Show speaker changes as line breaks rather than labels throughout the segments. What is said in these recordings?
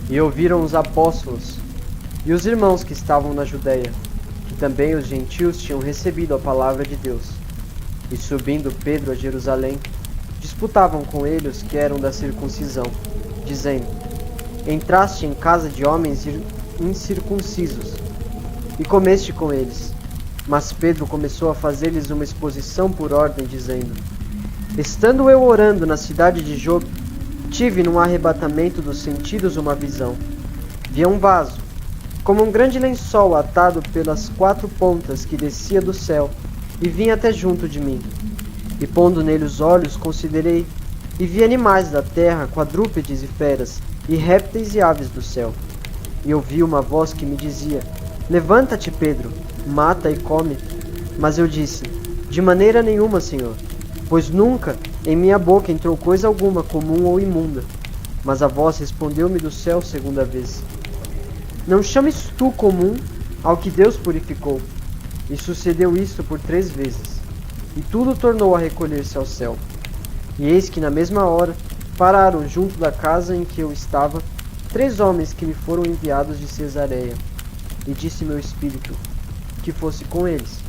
E ouviram os apóstolos e os irmãos que estavam na Judéia, que também os gentios tinham recebido a palavra de Deus. E subindo Pedro a Jerusalém, disputavam com ele os que eram da circuncisão, dizendo: Entraste em casa de homens incircuncisos, e comeste com eles. Mas Pedro começou a fazer-lhes uma exposição por ordem, dizendo: Estando eu orando na cidade de Jope, tive num arrebatamento dos sentidos uma visão. Via um vaso, como um grande lençol atado pelas 4 pontas, que descia do céu e vinha até junto de mim. E pondo nele os olhos, considerei, e vi animais da terra, quadrúpedes e feras, e répteis e aves do céu. E ouvi uma voz que me dizia: Levanta-te, Pedro, mata e come. Mas eu disse: De maneira nenhuma, Senhor, pois nunca em minha boca entrou coisa alguma comum ou imunda. Mas a voz respondeu-me do céu segunda vez: Não chames tu comum ao que Deus purificou. E sucedeu isto por 3 vezes, e tudo tornou a recolher-se ao céu. E eis que na mesma hora pararam junto da casa em que eu estava 3 homens que me foram enviados de Cesareia. E disse meu espírito que fosse com eles,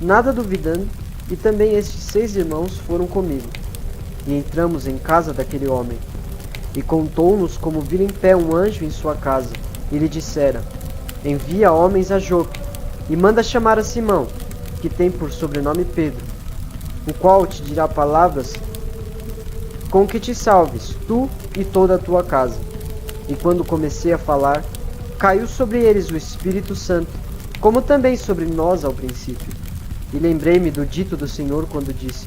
nada duvidando, e também estes 6 irmãos foram comigo. E entramos em casa daquele homem. E contou-nos como vira em pé um anjo em sua casa, e lhe dissera: Envia homens a Jope, e manda chamar a Simão, que tem por sobrenome Pedro, o qual te dirá palavras com que te salves, tu e toda a tua casa. E quando comecei a falar, caiu sobre eles o Espírito Santo, como também sobre nós ao princípio. E lembrei-me do dito do Senhor quando disse: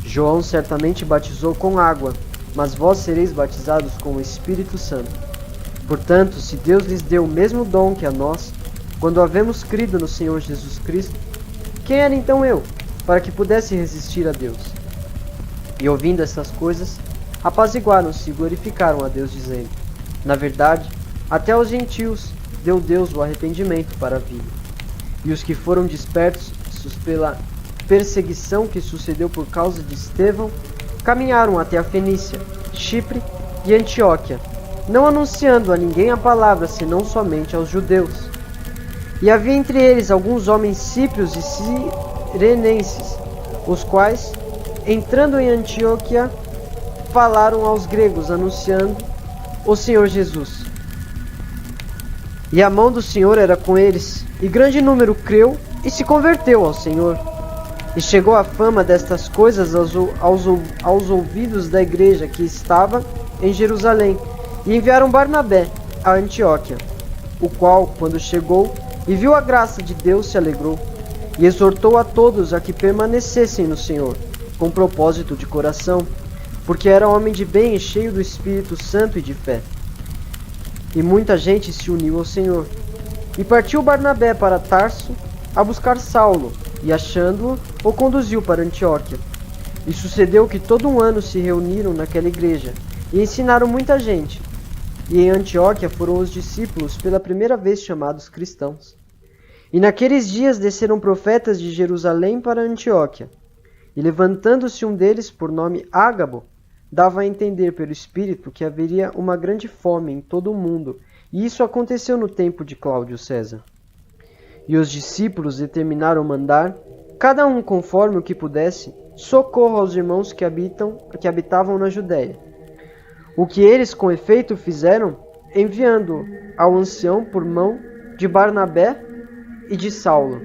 João certamente batizou com água, mas vós sereis batizados com o Espírito Santo. Portanto, se Deus lhes deu o mesmo dom que a nós, quando havemos crido no Senhor Jesus Cristo, quem era então eu, para que pudesse resistir a Deus? E ouvindo essas coisas, apaziguaram-se e glorificaram a Deus, dizendo: Na verdade, até aos gentios deu Deus o arrependimento para a vida. E os que foram dispersos pela perseguição que sucedeu por causa de Estevão, caminharam até a Fenícia, Chipre e Antioquia, não anunciando a ninguém a palavra, senão somente aos judeus. E havia entre eles alguns homens cíprios e cirenenses, os quais, entrando em Antioquia, falaram aos gregos, anunciando o Senhor Jesus. E a mão do Senhor era com eles, e grande número creu e se converteu ao Senhor. E chegou a fama destas coisas aos ouvidos da igreja que estava em Jerusalém, e enviaram Barnabé a Antioquia, o qual, quando chegou e viu a graça de Deus, se alegrou, e exortou a todos a que permanecessem no Senhor, com propósito de coração, porque era homem de bem e cheio do Espírito Santo e de fé. E muita gente se uniu ao Senhor. E partiu Barnabé para Tarso a buscar Saulo, e achando-o, o conduziu para Antioquia. E sucedeu que todo um ano se reuniram naquela igreja, e ensinaram muita gente. E em Antioquia foram os discípulos pela primeira vez chamados cristãos. E naqueles dias desceram profetas de Jerusalém para Antioquia. E levantando-se um deles, por nome Ágabo, dava a entender pelo Espírito que haveria uma grande fome em todo o mundo, e isso aconteceu no tempo de Cláudio César. E os discípulos determinaram mandar, cada um conforme o que pudesse, socorro aos irmãos que habitavam na Judéia. O que eles com efeito fizeram, enviando ao ancião por mão de Barnabé e de Saulo.